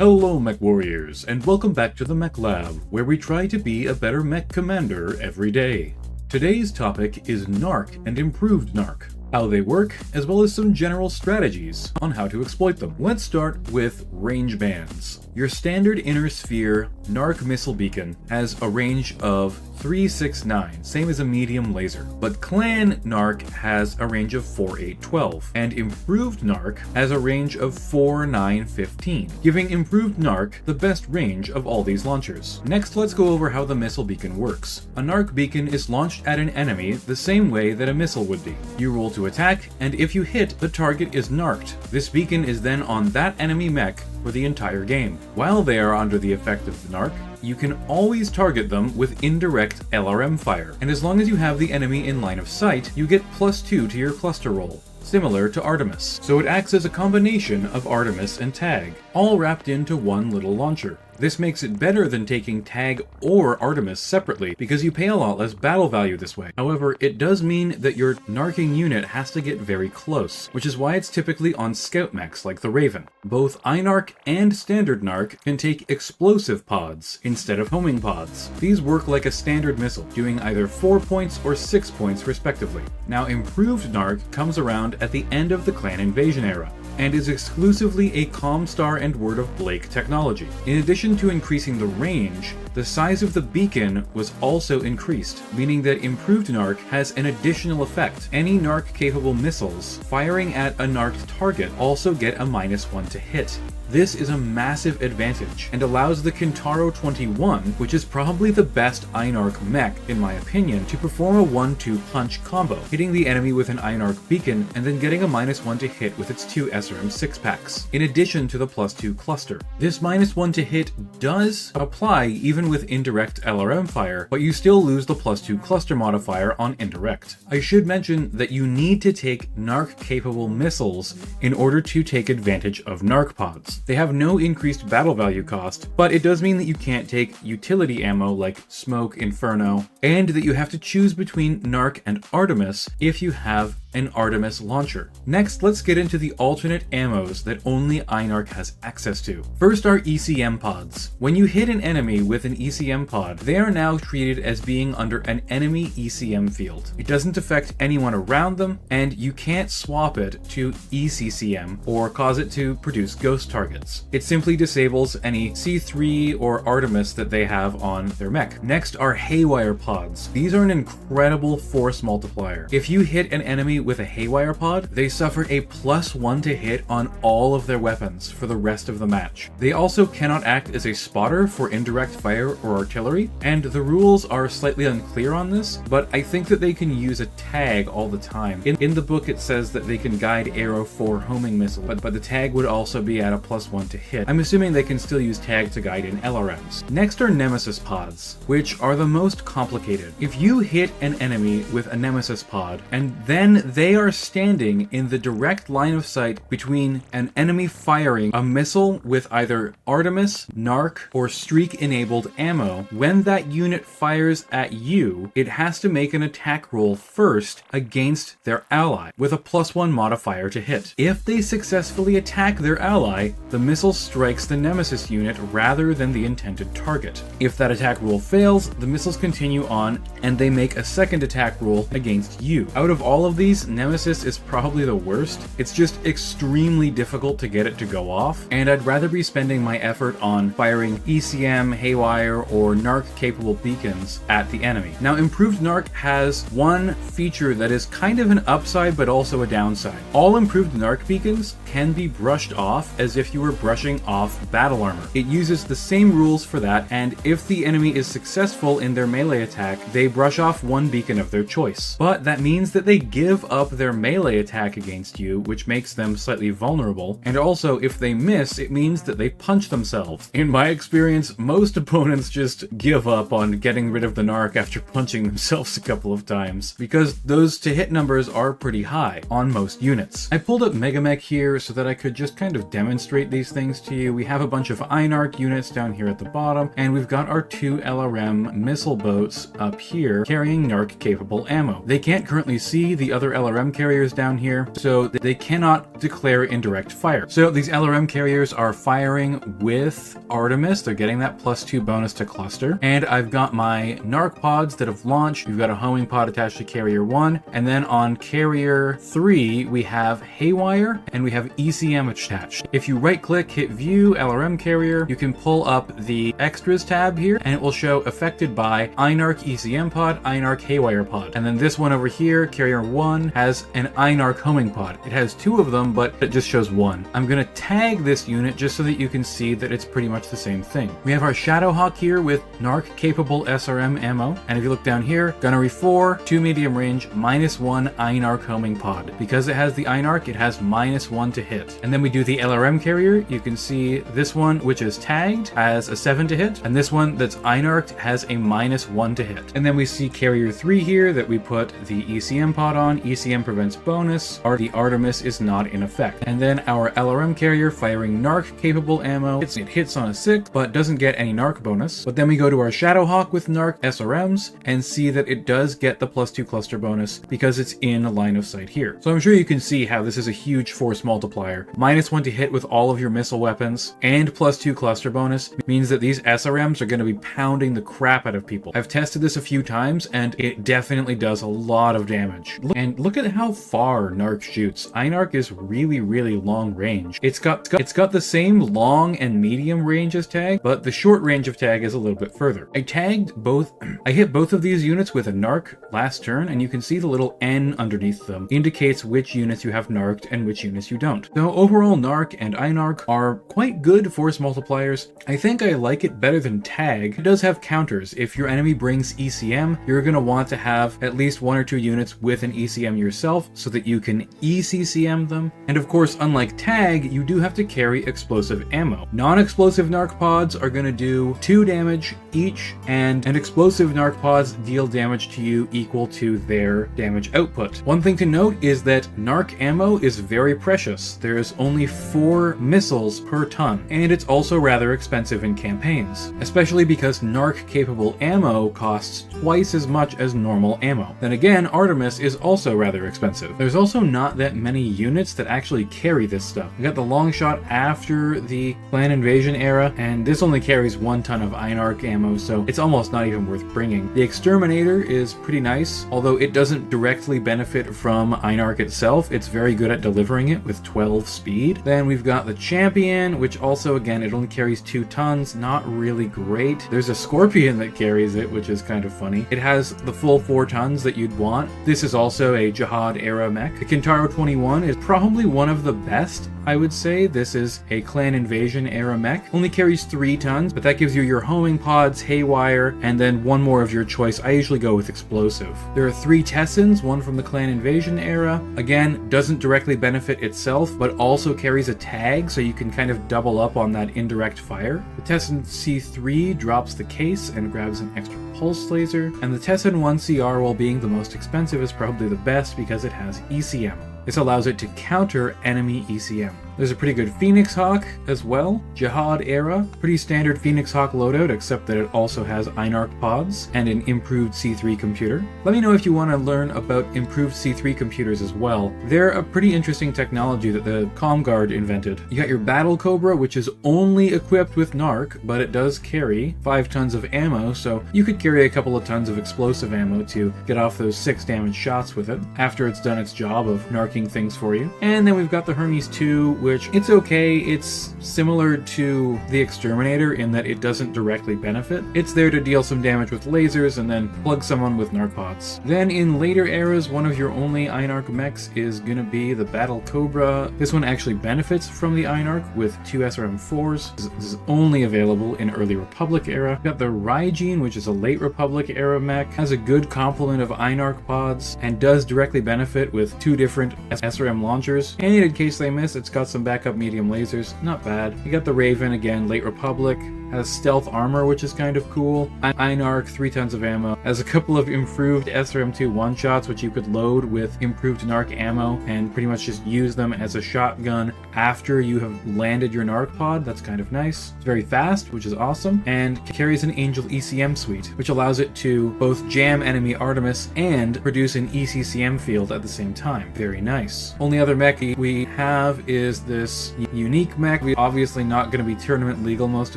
Hello Mech Warriors, and welcome back to the Mech Lab, where we try to be a better mech commander every day. Today's topic is NARC and improved NARC, how they work, as well as some general strategies on how to exploit them. Let's start with range bands. Your standard inner sphere NARC missile beacon has a range of 369, same as a medium laser, but Clan NARC has a range of 4812, and improved NARC has a range of 4915, giving improved NARC the best range of all these launchers. Next, let's go over how the missile beacon works. A NARC beacon is launched at an enemy the same way that a missile would be. You roll to attack, and if you hit, the target is NARCed. This beacon is then on that enemy mech for the entire game. While they are under the effect of the NARC, you can always target them with indirect LRM fire, and as long as you have the enemy in line of sight, you get +2 to your cluster roll, similar to Artemis. So it acts as a combination of Artemis and Tag, all wrapped into one little launcher. This makes it better than taking Tag or Artemis separately, because you pay a lot less battle value this way. However, it does mean that your narking unit has to get very close, which is why it's typically on scout mechs like the Raven. Both iNarc and standard NARC can take explosive pods instead of homing pods. These work like a standard missile, doing either 4 points or 6 points respectively. Now, improved NARC comes around at the end of the Clan Invasion era, and is exclusively a Comstar and Word of Blake technology. In addition to increasing the range, the size of the beacon was also increased, meaning that improved NARC has an additional effect. Any NARC-capable missiles firing at a NARCed target also get a -1 to hit. This is a massive advantage, and allows the Kintaro 21, which is probably the best iNarc mech in my opinion, to perform a 1-2 punch combo, hitting the enemy with an iNarc beacon and then getting a -1 to hit with its 2 SRM 6-packs, in addition to the +2 cluster. This -1 to hit does apply even with indirect LRM fire, but you still lose the +2 cluster modifier on indirect. I should mention that you need to take NARC-capable missiles in order to take advantage of NARC pods. They have no increased battle value cost, but it does mean that you can't take utility ammo like Smoke, Inferno, and that you have to choose between NARC and Artemis if you have an Artemis launcher. Next, let's get into the alternate ammos that only iNarc has access to. First are ECM pods. When you hit an enemy with an ECM pod, they are now treated as being under an enemy ECM field. It doesn't affect anyone around them, and you can't swap it to ECCM or cause it to produce ghost targets. It simply disables any C3 or Artemis that they have on their mech. Next are Haywire pods. These are an incredible force multiplier. If you hit an enemy with a Haywire pod, they suffer a +1 to hit on all of their weapons for the rest of the match. They also cannot act as a spotter for indirect fire or artillery, and the rules are slightly unclear on this, but I think that they can use a tag all the time. In the book it says that they can guide arrow for homing missile, but the tag would also be at a +1 to hit. I'm assuming they can still use tag to guide in LRMs. Next are Nemesis pods, which are the most complicated. If you hit an enemy with a Nemesis pod, and then they are standing in the direct line of sight between an enemy firing a missile with either Artemis, NARC, or Streak-enabled ammo, when that unit fires at you, it has to make an attack roll first against their ally, with a +1 modifier to hit. If they successfully attack their ally, the missile strikes the Nemesis unit rather than the intended target. If that attack roll fails, the missiles continue on, and they make a second attack roll against you. Out of all of these, Nemesis is probably the worst. It's just extremely difficult to get it to go off, and I'd rather be spending my effort on firing ECM, Haywire, or NARC-capable beacons at the enemy. Now, improved NARC has one feature that is kind of an upside but also a downside. All improved NARC beacons can be brushed off as if you were brushing off battle armor. It uses the same rules for that, and if the enemy is successful in their melee attack, they brush off one beacon of their choice. But that means that they give up their melee attack against you, which makes them slightly vulnerable, and also if they miss, it means that they punch themselves. In my experience, most opponents just give up on getting rid of the NARC after punching themselves a couple of times, because those to-hit numbers are pretty high on most units. I pulled up Megamech here so that I could just kind of demonstrate these things to you. We have a bunch of iNarc units down here at the bottom, and we've got our 2 LRM missile boats up here carrying NARC-capable ammo. They can't currently see the other LRM carriers down here, so they cannot declare indirect fire. So these LRM carriers are firing with Artemis. They're getting that +2 bonus to cluster. And I've got my NARC pods that have launched. We've got a homing pod attached to carrier 1. And then on carrier 3, we have Haywire and we have ECM attached. If you right click, hit view LRM carrier, you can pull up the extras tab here and it will show affected by iNarc ECM pod, iNarc Haywire pod. And then this one over here, carrier 1, has an iNarc homing pod. It has 2 of them, but it just shows 1. I'm going to tag this unit just so that you can see that it's pretty much the same thing. We have our Shadowhawk here with NARC capable SRM ammo. And if you look down here, Gunnery 4, 2 medium range, -1 iNarc homing pod. Because it has the iNarc, it has -1 to hit. And then we do the LRM carrier. You can see this one, which is tagged, has a 7 to hit. And this one that's iNarced has a -1 to hit. And then we see carrier 3 here that we put the ECM pod on. ECM prevents bonus. The Artemis is not in effect. And then our LRM carrier firing NARC capable ammo. It hits on a 6, but doesn't get any NARC bonus. But then we go to our Shadowhawk with NARC SRMs and see that it does get the +2 cluster bonus because it's in line of sight here. So I'm sure you can see how this is a huge force multiplier. -1 to hit with all of your missile weapons and +2 cluster bonus means that these SRMs are going to be pounding the crap out of people. I've tested this a few times and it definitely does a lot of damage. And look at how far NARC shoots. iNarc is really long range. It's got the same long and medium range as tag, but the short range of tag is a little bit further. I hit both of these units with a NARC last turn, and you can see the little N underneath them indicates which units you have NARCed and which units you don't. So overall, NARC and iNarc are quite good force multipliers. I think I like it better than tag. It does have counters. If your enemy brings ECM, you're going to want to have at least 1 or 2 units with an ECM yourself so that you can ECCM them. And of course, unlike tag, you do have to carry explosive ammo. Non-explosive NARC pods are going to do 2 damage each, and explosive NARC pods deal damage to you equal to their damage output. One thing to note is that NARC ammo is very precious. There's only 4 missiles per ton, and it's also rather expensive in campaigns, especially because NARC capable ammo costs twice as much as normal ammo. Then again, Artemis is also rather expensive. There's also not that many units that actually carry this stuff. We got the long shot after the clan invasion era, and this only carries 1 ton of iNarc ammo, so it's almost not even worth bringing. The exterminator is pretty nice, although it doesn't directly benefit from iNarc itself. It's very good at delivering it with 12 speed. Then we've got the champion, which also, again, it only carries 2 tons, not really great. There's a scorpion that carries it, which is kind of funny. It has the full 4 tons that you'd want. This is also a Jihad era mech. The Kintaro 21 is probably one of the best, I would say. This is a clan invasion era mech. Only carries 3 tons, but that gives you your homing pods, Haywire, and then 1 more of your choice. I usually go with explosive. There are 3 Tessans, 1 from the clan invasion era. Again, doesn't directly benefit itself, but also carries a tag, so you can kind of double up on that indirect fire. The Tessan C3 drops the case and grabs an extra pulse laser, and the Tessan 1CR, while being the most expensive, is probably the best because it has ECM. This allows it to counter enemy ECM. There's a pretty good Phoenix Hawk as well, Jihad era. Pretty standard Phoenix Hawk loadout, except that it also has iNarc pods and an improved C3 computer. Let me know if you want to learn about improved C3 computers as well. They're a pretty interesting technology that the ComGuard invented. You got your Battle Cobra, which is only equipped with NARC, but it does carry 5 tons of ammo, so you could carry a couple of tons of explosive ammo to get off those 6 damage shots with it after it's done its job of NARCing things for you. And then we've got the Hermes 2, which it's okay. It's similar to the Exterminator in that it doesn't directly benefit. It's there to deal some damage with lasers and then plug someone with NARC pods. Then in later eras, one of your only iNarc mechs is gonna be the Battle Cobra. This one actually benefits from the iNarc with 2 SRM4s. This is only available in early Republic era. We've got the Raijin, which is a late Republic era mech, has a good complement of iNarc pods and does directly benefit with 2 different SRM launchers. And in case they miss, it's got some backup medium lasers. Not bad. You got the Raven, again, late Republic. has stealth armor, which is kind of cool. iNarc, 3 tons of ammo. Has a couple of improved SRM2 one-shots, which you could load with improved NARC ammo and pretty much just use them as a shotgun after you have landed your NARC pod. That's kind of nice. It's very fast, which is awesome, and carries an Angel ECM suite, which allows it to both jam enemy Artemis and produce an ECCM field at the same time. Very nice. Only other mech we have is this unique mech. We're obviously not going to be tournament legal most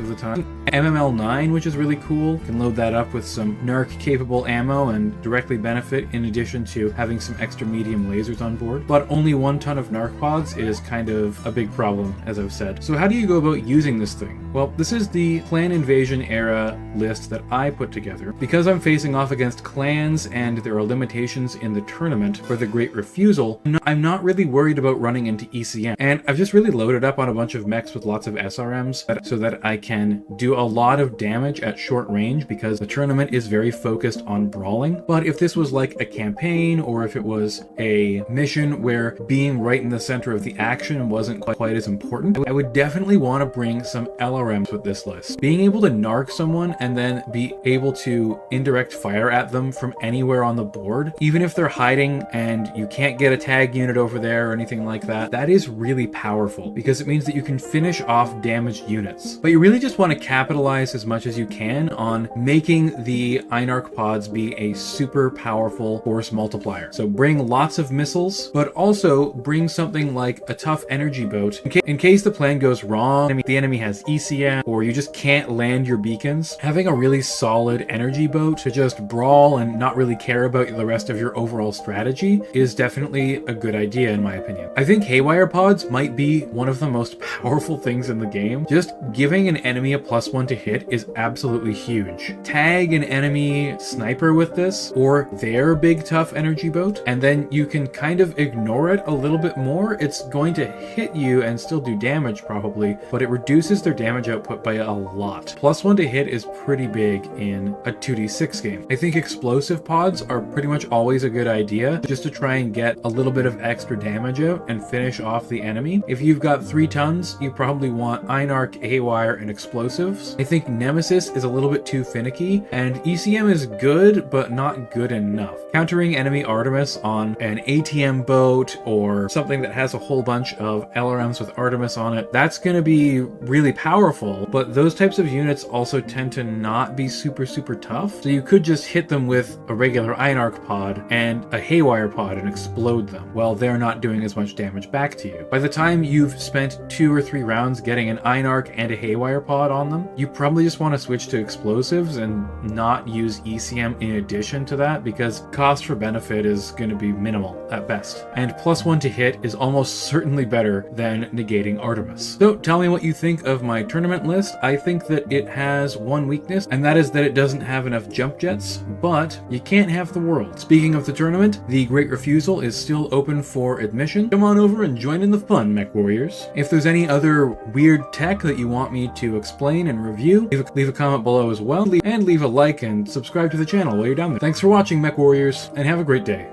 of the time. MML9, which is really cool. You can load that up with some NARC capable ammo and directly benefit, in addition to having some extra medium lasers on board. But only 1 ton of NARC pods is kind of a big problem, as I've said. So how do you go about using this thing? Well, this is the Clan Invasion era list that I put together. Because I'm facing off against clans and there are limitations in the tournament for the Great Refusal, I'm not really worried about running into ECM. And I've just really loaded up on a bunch of mechs with lots of SRMs so that I can do a lot of damage at short range, because the tournament is very focused on brawling. But if this was like a campaign, or if it was a mission where being right in the center of the action wasn't quite as important, I would definitely want to bring some LRMs with this list. Being able to narc someone and then be able to indirect fire at them from anywhere on the board, even if they're hiding and you can't get a tag unit over there or anything like that, that is really powerful, because it means that you can finish off damaged units. But you really just want to capitalize as much as you can on making the iNarc pods be a super powerful force multiplier. So bring lots of missiles, but also bring something like a tough energy boat in case the plan goes wrong, the enemy has ECM, or you just can't land your beacons. Having a really solid energy boat to just brawl and not really care about the rest of your overall strategy is definitely a good idea, in my opinion. I think haywire pods might be one of the most powerful things in the game. Just giving an enemy a +1 to hit is absolutely huge. Tag an enemy sniper with this, or their big tough energy boat, and then you can kind of ignore it a little bit more. It's going to hit you and still do damage probably, but it reduces their damage output by a lot. +1 to hit is pretty big in a 2d6 game. I think explosive pods are pretty much always a good idea, just to try and get a little bit of extra damage out and finish off the enemy. If you've got 3 tons, you probably want iNarc, haywire, and explosives. I think Nemesis is a little bit too finicky, and ECM is good, but not good enough. Countering enemy Artemis on an ATM boat or something that has a whole bunch of LRMs with Artemis on it, that's going to be really powerful, but those types of units also tend to not be super tough, so you could just hit them with a regular iNarc pod and a haywire pod and explode them while they're not doing as much damage back to you. By the time you've spent 2 or 3 rounds getting an iNarc and a haywire pod on them, you probably just want to switch to explosives and not use ECM in addition to that, because cost for benefit is going to be minimal at best. And +1 to hit is almost certainly better than negating Artemis. So tell me what you think of my tournament list. I think that it has one weakness, and that is that it doesn't have enough jump jets, but you can't have the world. Speaking of the tournament, the Great Refusal is still open for admission. Come on over and join in the fun, Mech Warriors. If there's any other weird tech that you want me to explain and review, leave a comment below as well, and leave a like and subscribe to the channel while you're down there. Thanks for watching, Mech Warriors, and have a great day.